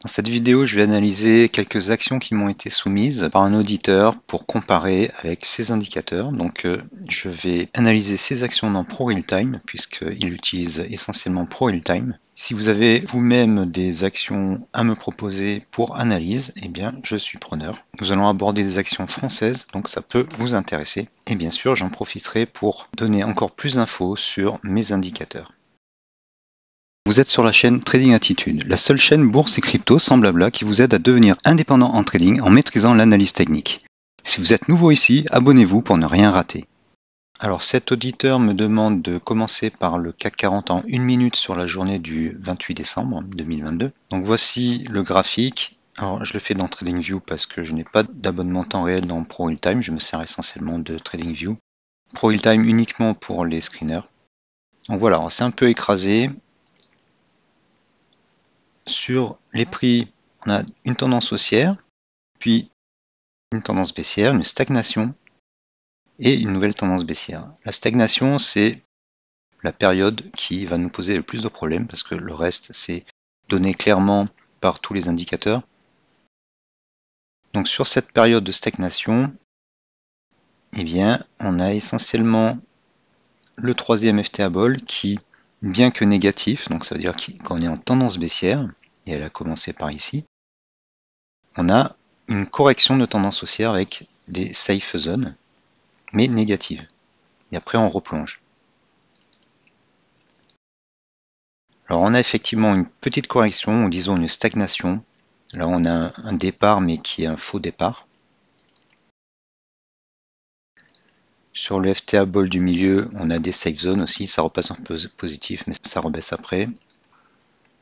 Dans cette vidéo, je vais analyser quelques actions qui m'ont été soumises par un auditeur pour comparer avec ces indicateurs. Donc je vais analyser ces actions dans ProRealTime puisqu'il utilise essentiellement ProRealTime. Si vous avez vous-même des actions à me proposer pour analyse, eh bien je suis preneur. Nous allons aborder des actions françaises, donc ça peut vous intéresser. Et bien sûr, j'en profiterai pour donner encore plus d'infos sur mes indicateurs. Vous êtes sur la chaîne Trading Attitude, la seule chaîne bourse et crypto sans blabla qui vous aide à devenir indépendant en trading en maîtrisant l'analyse technique. Si vous êtes nouveau ici, abonnez-vous pour ne rien rater. Alors cet auditeur me demande de commencer par le CAC 40 en 1 minute sur la journée du 28 décembre 2022. Donc voici le graphique. Alors je le fais dans TradingView parce que je n'ai pas d'abonnement temps réel dans ProRealTime, je me sers essentiellement de TradingView. ProRealTime uniquement pour les screeners. Donc voilà, c'est un peu écrasé. Sur les prix, on a une tendance haussière, puis une tendance baissière, une stagnation et une nouvelle tendance baissière. La stagnation, c'est la période qui va nous poser le plus de problèmes parce que le reste, c'est donné clairement par tous les indicateurs. Donc sur cette période de stagnation, eh bien, on a essentiellement le troisième FTA Ball qui, bien que négatif, donc ça veut dire qu'on est en tendance baissière, et elle a commencé par ici, on a une correction de tendance haussière avec des safe zones, mais négatives. Et après, on replonge. Alors, on a effectivement une petite correction, ou disons une stagnation. Là, on a un départ, mais qui est un faux départ. Sur le FTA Ball du milieu, on a des safe zones aussi. Ça repasse un peu positif, mais ça rebaisse après.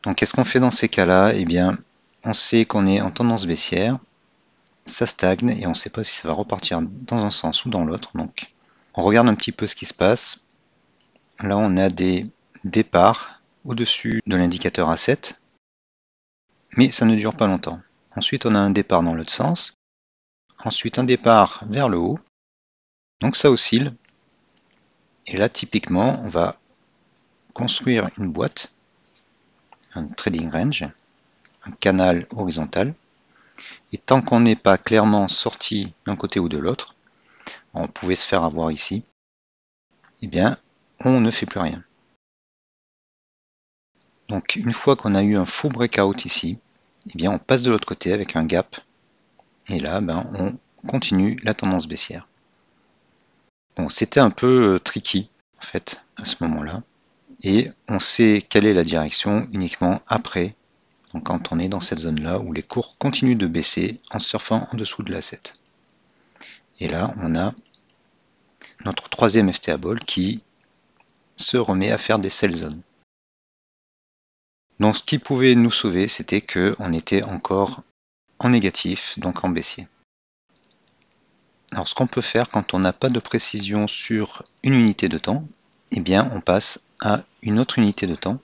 Donc, qu'est-ce qu'on fait dans ces cas-là? Eh bien, on sait qu'on est en tendance baissière. Ça stagne et on ne sait pas si ça va repartir dans un sens ou dans l'autre. Donc, on regarde un petit peu ce qui se passe. Là, on a des départs au-dessus de l'indicateur A7, mais ça ne dure pas longtemps. Ensuite, on a un départ dans l'autre sens, ensuite un départ vers le haut, donc ça oscille. Et là, typiquement, on va construire une boîte, un trading range, un canal horizontal, et tant qu'on n'est pas clairement sorti d'un côté ou de l'autre, on pouvait se faire avoir ici, eh bien, on ne fait plus rien. Donc une fois qu'on a eu un faux breakout ici, eh bien on passe de l'autre côté avec un gap. Et là, on continue la tendance baissière. Bon, c'était un peu tricky en fait à ce moment-là. Et on sait quelle est la direction uniquement après, donc quand on est dans cette zone-là où les cours continuent de baisser en surfant en dessous de la 7. Et là, on a notre troisième FTA Ball qui se remet à faire des sell zones. Donc ce qui pouvait nous sauver, c'était qu'on était encore en négatif, donc en baissier. Alors ce qu'on peut faire quand on n'a pas de précision sur une unité de temps, eh bien on passe à une autre unité de temps.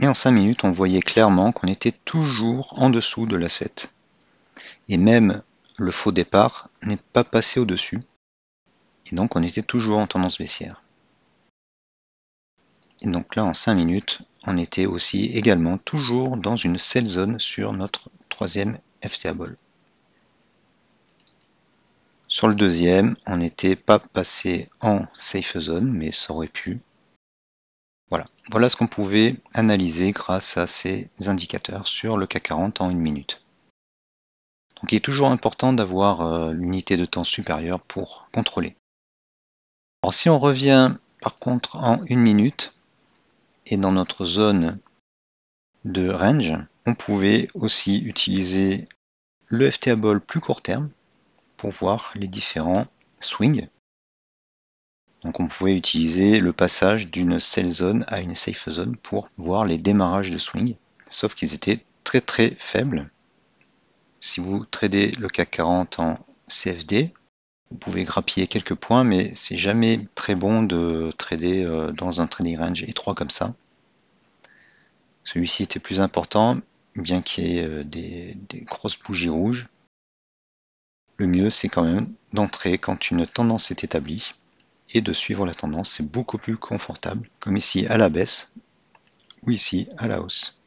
Et en 5 minutes, on voyait clairement qu'on était toujours en dessous de la 7. Et même le faux départ n'est pas passé au-dessus. Et donc on était toujours en tendance baissière. Et donc là en 5 minutes, on était aussi également toujours dans une sell zone sur notre troisième FTA Ball. Sur le deuxième, on n'était pas passé en safe zone, mais ça aurait pu. Voilà ce qu'on pouvait analyser grâce à ces indicateurs sur le CAC 40 en 1 minute. Donc il est toujours important d'avoir l'unité de temps supérieure pour contrôler. Alors si on revient par contre en 1 minute et dans notre zone de range, on pouvait aussi utiliser le FTA Ball plus court terme pour voir les différents swings. Donc on pouvait utiliser le passage d'une sell zone à une safe zone pour voir les démarrages de swing, sauf qu'ils étaient très très faibles. Si vous tradez le CAC 40 en CFD, vous pouvez grappiller quelques points, mais c'est jamais très bon de trader dans un trading range étroit comme ça. Celui-ci était plus important, bien qu'il y ait des grosses bougies rouges. Le mieux, c'est quand même d'entrer quand une tendance est établie et de suivre la tendance. C'est beaucoup plus confortable, comme ici à la baisse ou ici à la hausse.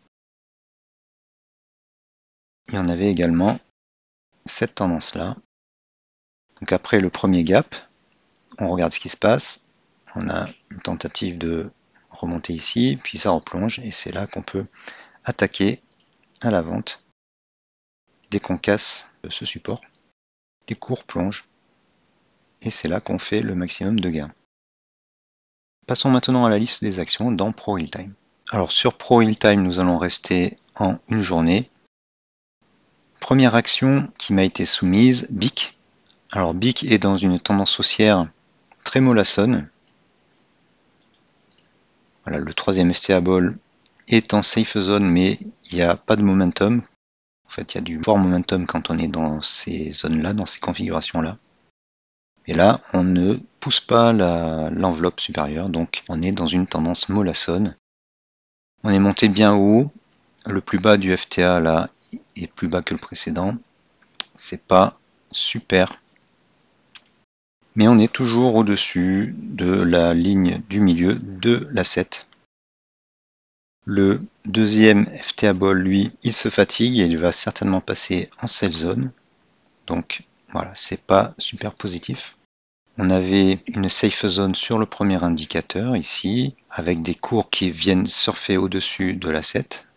et on avait également cette tendance-là. Donc après le premier gap, on regarde ce qui se passe. On a une tentative de remonter ici, puis ça replonge, et c'est là qu'on peut attaquer à la vente. Dès qu'on casse ce support, les cours plongent, et c'est là qu'on fait le maximum de gains. Passons maintenant à la liste des actions dans ProRealTime. Alors sur ProRealTime, nous allons rester en une journée. Première action qui m'a été soumise, BIC. Alors BIC est dans une tendance haussière très mollassonne. Voilà, le troisième FTA Ball est en safe zone, mais il n'y a pas de momentum. En fait, il y a du fort momentum quand on est dans ces zones-là, dans ces configurations-là. Et là, on ne pousse pas l'enveloppe supérieure, donc on est dans une tendance mollassonne. On est monté bien haut. Le plus bas du FTA là est plus bas que le précédent. C'est pas super. Mais on est toujours au-dessus de la ligne du milieu de la 7. Le deuxième FTA Ball, lui, il se fatigue et il va certainement passer en sell zone. Donc voilà, c'est pas super positif. On avait une safe zone sur le premier indicateur ici, avec des cours qui viennent surfer au-dessus de la 7.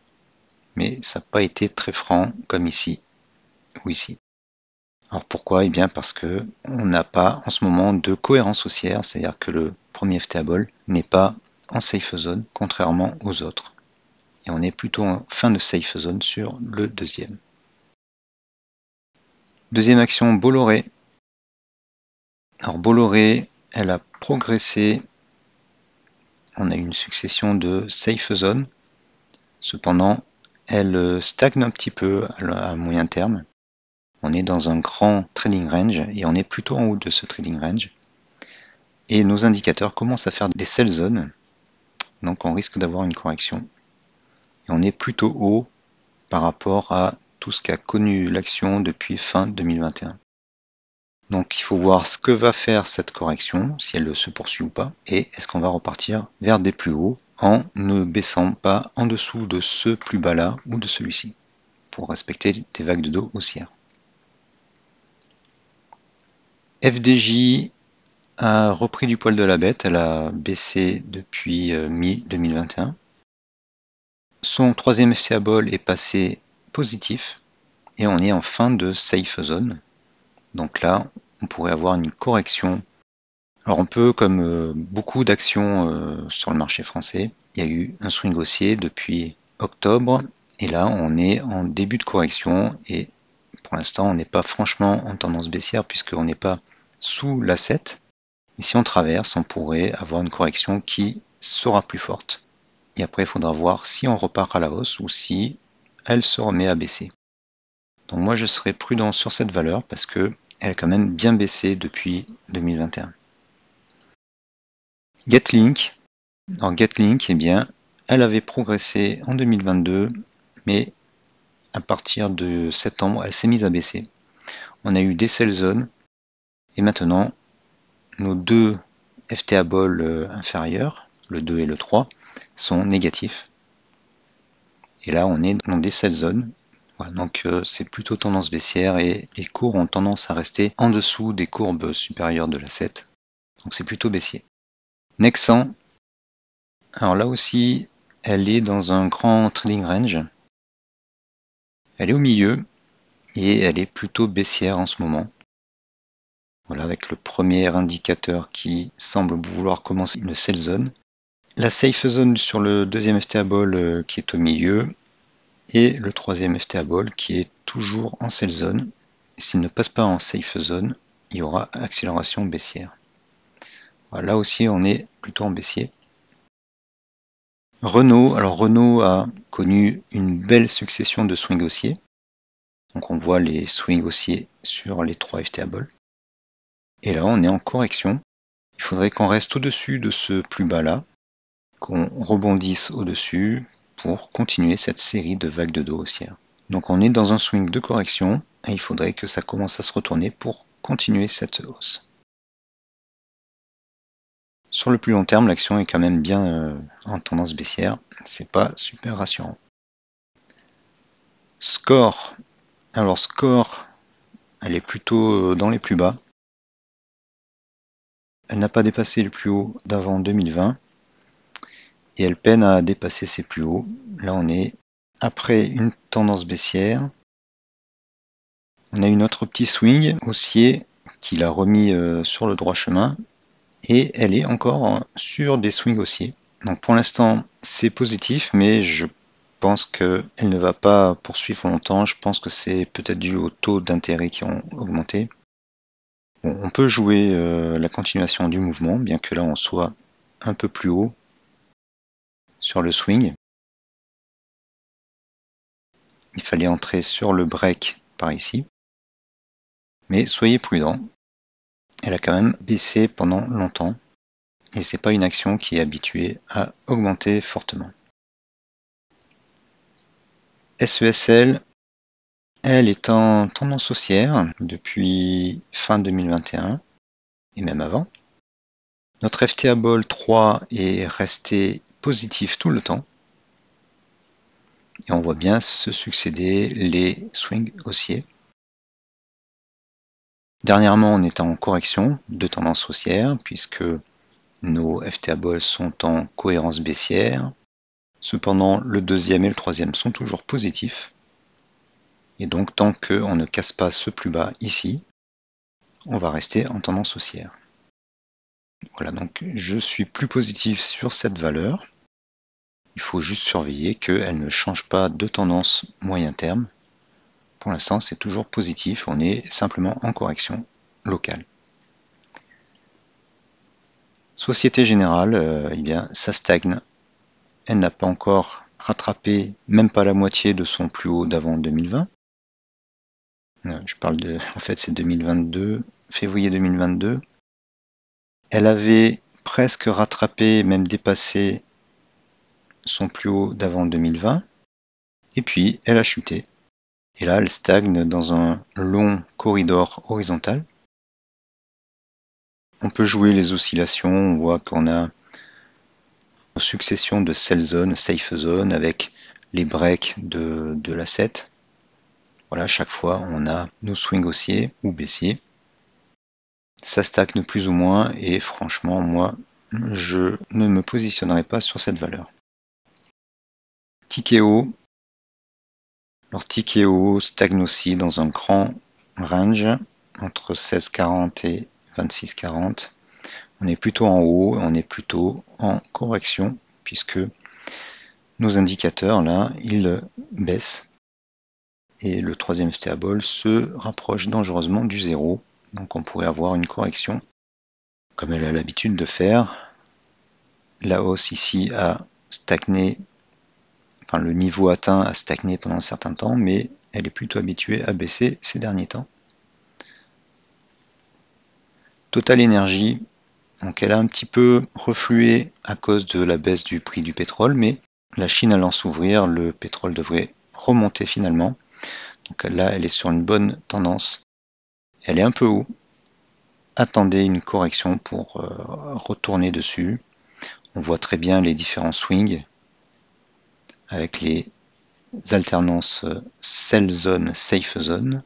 Mais ça n'a pas été très franc comme ici ou ici. Alors pourquoi? Eh bien parce que on n'a pas en ce moment de cohérence haussière, c'est-à-dire que le premier FTA Ball n'est pas en safe zone, contrairement aux autres. Et on est plutôt en fin de safe zone sur le deuxième. Deuxième action, Bolloré. Alors Bolloré, elle a progressé. On a eu une succession de safe zones. Cependant, elle stagne un petit peu à moyen terme. On est dans un grand trading range et on est plutôt en haut de ce trading range. Et nos indicateurs commencent à faire des sell zones. Donc on risque d'avoir une correction. Et on est plutôt haut par rapport à tout ce qu'a connu l'action depuis fin 2021. Donc il faut voir ce que va faire cette correction, si elle se poursuit ou pas, et est-ce qu'on va repartir vers des plus hauts en ne baissant pas en dessous de ce plus bas là ou de celui-ci, pour respecter des vagues de dos haussières. FDJ a repris du poil de la bête, elle a baissé depuis mi-2021. Son troisième FTA Ball est passé positif et on est en fin de safe zone. Donc là, on pourrait avoir une correction. Alors on peut, comme beaucoup d'actions sur le marché français, il y a eu un swing haussier depuis octobre et là on est en début de correction et pour l'instant on n'est pas franchement en tendance baissière puisqu'on n'est pas sous la 7. Et si on traverse, on pourrait avoir une correction qui sera plus forte. Et après, il faudra voir si on repart à la hausse ou si elle se remet à baisser. Donc moi, je serais prudent sur cette valeur parce que elle a quand même bien baissé depuis 2021. Getlink. Alors Getlink, eh bien, elle avait progressé en 2022, mais à partir de septembre, elle s'est mise à baisser. On a eu des sell zones et maintenant, nos deux FTA Ball inférieurs, le 2 et le 3, sont négatifs. Et là, on est dans des sell zones. Voilà, donc c'est plutôt tendance baissière et les cours ont tendance à rester en dessous des courbes supérieures de la 7. Donc c'est plutôt baissier. Nexan, alors là aussi, elle est dans un grand trading range. Elle est au milieu et elle est plutôt baissière en ce moment. Voilà, avec le premier indicateur qui semble vouloir commencer une sell zone. La safe zone sur le deuxième FTA Ball qui est au milieu et le troisième FTA Ball qui est toujours en sell zone. S'il ne passe pas en safe zone, il y aura accélération baissière. Voilà, là aussi on est plutôt en baissier. Renault, alors Renault a connu une belle succession de swings haussiers. Donc on voit les swings haussiers sur les 3 FTA Ball. Et là on est en correction. Il faudrait qu'on reste au-dessus de ce plus bas là, qu'on rebondisse au-dessus pour continuer cette série de vagues de dos haussières. Donc on est dans un swing de correction et il faudrait que ça commence à se retourner pour continuer cette hausse. Sur le plus long terme, l'action est quand même bien en tendance baissière, c'est pas super rassurant. Score, Alors Score, elle est plutôt dans les plus bas. Elle n'a pas dépassé le plus haut d'avant 2020 et elle peine à dépasser ses plus hauts. Là on est après une tendance baissière. On a eu notre petit swing haussier qui l'a remis sur le droit chemin et elle est encore sur des swings haussiers. Donc pour l'instant c'est positif, mais je pense qu'elle ne va pas poursuivre longtemps. Je pense que c'est peut-être dû aux taux d'intérêt qui ont augmenté. Bon, on peut jouer la continuation du mouvement, bien que là on soit un peu plus haut sur le swing. Il fallait entrer sur le break par ici. Mais soyez prudent. Elle a quand même baissé pendant longtemps. Et c'est pas une action qui est habituée à augmenter fortement. SESL, elle est en tendance haussière depuis fin 2021 et même avant. Notre FTA Ball 3 est resté positif tout le temps. Et on voit bien se succéder les swings haussiers. Dernièrement, on est en correction de tendance haussière puisque nos FTA Balls sont en cohérence baissière. Cependant, le deuxième et le troisième sont toujours positifs. Et donc, tant qu'on ne casse pas ce plus bas ici, on va rester en tendance haussière. Voilà, donc je suis plus positif sur cette valeur. Il faut juste surveiller qu'elle ne change pas de tendance moyen terme. Pour l'instant, c'est toujours positif. On est simplement en correction locale. Société Générale, eh bien, ça stagne. Elle n'a pas encore rattrapé même pas la moitié de son plus haut d'avant 2020. Je parle de, en fait, c'est 2022, février 2022. Elle avait presque rattrapé, même dépassé son plus haut d'avant 2020. Et puis, elle a chuté. Et là, elle stagne dans un long corridor horizontal. On peut jouer les oscillations. On voit qu'on a une succession de sell zone, safe zone avec les breaks de la 7. Voilà, chaque fois, on a nos swings haussiers ou baissiers. Ça stagne plus ou moins et franchement, moi, je ne me positionnerai pas sur cette valeur. Tikeo. Alors Tikeo stagne aussi dans un grand range entre 16,40 et 26,40. On est plutôt en haut, on est plutôt en correction puisque nos indicateurs là, ils baissent et le troisième FTA Ball se rapproche dangereusement du zéro. Donc on pourrait avoir une correction comme elle a l'habitude de faire. La hausse ici a stagné, enfin le niveau atteint a stagné pendant un certain temps, mais elle est plutôt habituée à baisser ces derniers temps. Total Energy, donc elle a un petit peu reflué à cause de la baisse du prix du pétrole, mais la Chine allant s'ouvrir, le pétrole devrait remonter finalement. Donc là, elle est sur une bonne tendance. Elle est un peu haut. Attendez une correction pour retourner dessus. On voit très bien les différents swings avec les alternances sell zone, safe zone.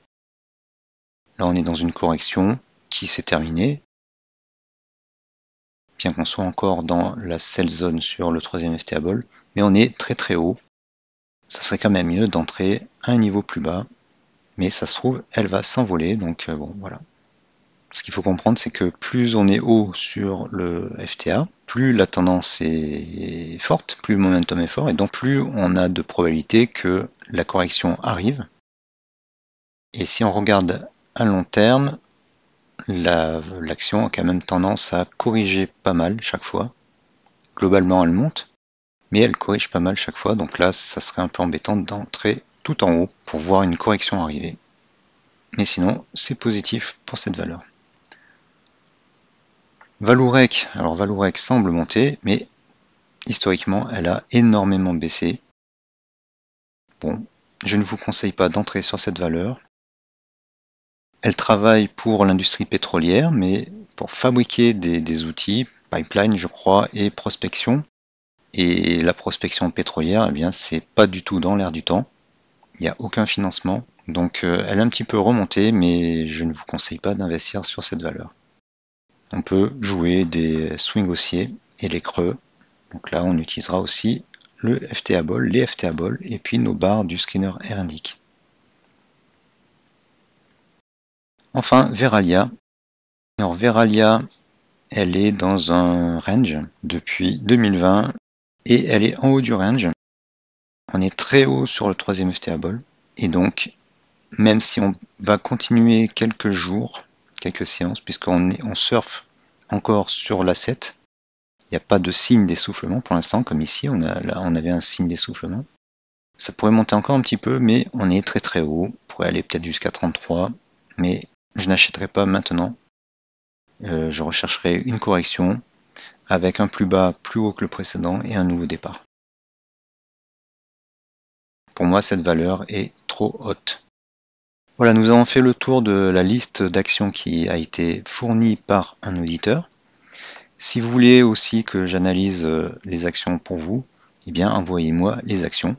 Là, on est dans une correction qui s'est terminée. Bien qu'on soit encore dans la sell zone sur le troisième FTA Ball, mais on est très très haut. Ça serait quand même mieux d'entrer à un niveau plus bas, mais ça se trouve, elle va s'envoler, donc bon, voilà. Ce qu'il faut comprendre, c'est que plus on est haut sur le FTA, plus la tendance est forte, plus le momentum est fort, et donc plus on a de probabilité que la correction arrive. Et si on regarde à long terme, l'action a quand même tendance à corriger pas mal chaque fois. Globalement, elle monte, mais elle corrige pas mal chaque fois, donc là, ça serait un peu embêtant d'entrer tout en haut pour voir une correction arriver. Mais sinon, c'est positif pour cette valeur. Valourec, alors Valourec semble monter, mais historiquement, elle a énormément baissé. Bon, je ne vous conseille pas d'entrer sur cette valeur. Elle travaille pour l'industrie pétrolière, mais pour fabriquer des outils, pipeline je crois, et prospection. Et la prospection pétrolière, eh bien, c'est pas du tout dans l'air du temps. Il n'y a aucun financement Donc elle est un petit peu remontée, mais je ne vous conseille pas d'investir sur cette valeur. On peut jouer des swings haussiers et les creux. Donc là, on utilisera aussi le FTA Ball, les FTA Ball, et puis nos barres du screener R-Indic. Enfin, Veralia. Alors Veralia, elle est dans un range depuis 2020 et elle est en haut du range. On est très haut sur le troisième FTA Ball et donc même si on va continuer quelques jours, quelques séances, puisqu'on surfe encore sur l'asset, il n'y a pas de signe d'essoufflement pour l'instant, comme ici, on avait un signe d'essoufflement. Ça pourrait monter encore un petit peu, mais on est très très haut, on pourrait aller peut-être jusqu'à 33, mais je n'achèterai pas maintenant. Je rechercherai une correction avec un plus bas plus haut que le précédent et un nouveau départ. Pour moi, cette valeur est trop haute. Voilà, nous avons fait le tour de la liste d'actions qui a été fournie par un auditeur. Si vous voulez aussi que j'analyse les actions pour vous, eh bien envoyez-moi les actions.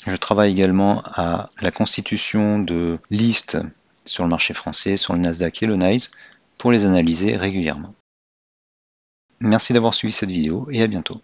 Je travaille également à la constitution de listes sur le marché français, sur le Nasdaq et le NYSE, pour les analyser régulièrement. Merci d'avoir suivi cette vidéo et à bientôt.